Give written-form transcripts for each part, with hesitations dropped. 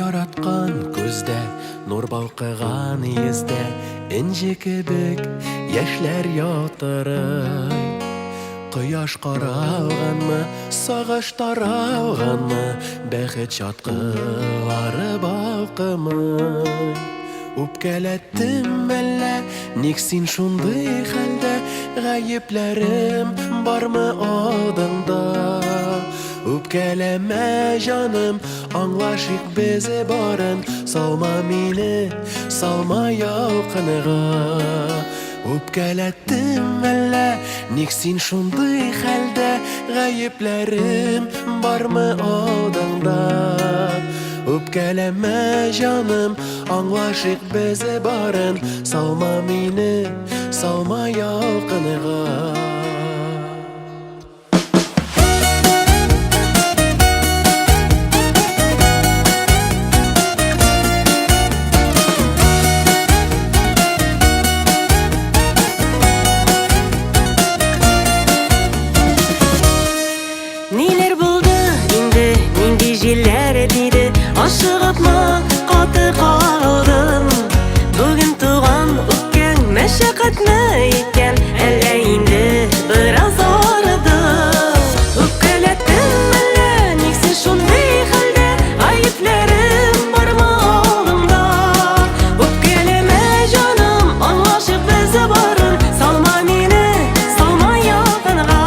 яраткан күздә, нур балкыган йөздә, инҗе кебек яшьләр ятырый. Кояш каралганмы, сагыш таралганмы, бәхет чаткылары балкымый. Үпкәләттем әллә, ник син шундый хәлдә, гаепләрем бармы алдыңда? Үпкәләмә җаным, аңлашыйк без барын, салма мине, салма ялкынга. Үпкәләттем әллә, ник син шундый хәлдә, гаепләрем бармы алдыңда? Үпкәләмә җаным, аңлашыйк без барын, салма мине, салма ялкынга. Ниләр булды инде, нинди җилләр тиде, ашыгыпмы каты калдым. Бүген туган үткән мәшәкатьме икән, әллә инде бераз арыдым. Үпкәләттем әллә, ник син шундый хәлдә, гаепләрем бармы алдыңда? Үпкәләмә җаным, аңлашыйк без барын, салма мине, салма ялкынга.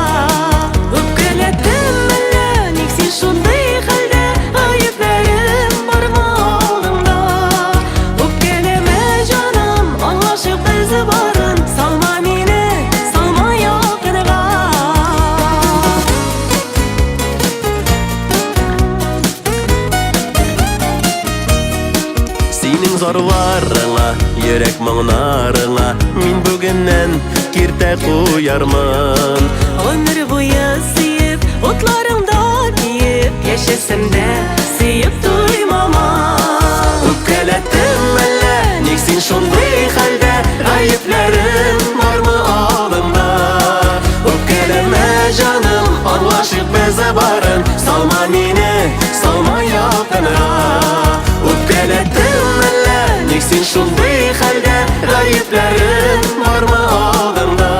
Үпкәләттем әллә, ник син шундый хәлдә, гаепләрем бармы алдыңда? Үпкәләмә җаным, аңлашыйк без барын, салма мине, салма ялкынга. Синең зарларыңа, йөрәк моңнарыңа, мин бүгеннән киртә куярмын. Гомер буе сөеп, утларыңда тиеп, яшәсәм дә сөеп туймама. Үпкәләттем әллә, ник син шундый хәлдә, гаепләрем бармы алдыңда? Үпкәләмә җаным, аңлашыйк без барын, салма мине, салма ялкынга. Үпкәләттем әллә, ник син шундый хәлдә, гаепләрем бармы алдыңда?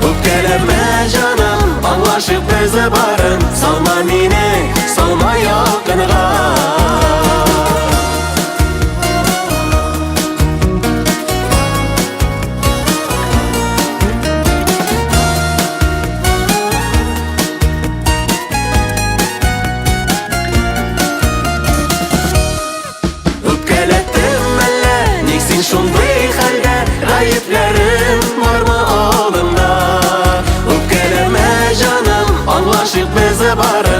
Үпкәләмә җаным, аңлашыйк без барын, салма мине, салма ялкынга. Үпкәләттем әллә, ник син шундый хәлдә, гаепләрем бармы алдыңда? Үпкәләмә җаным, аңлашыйк без барын.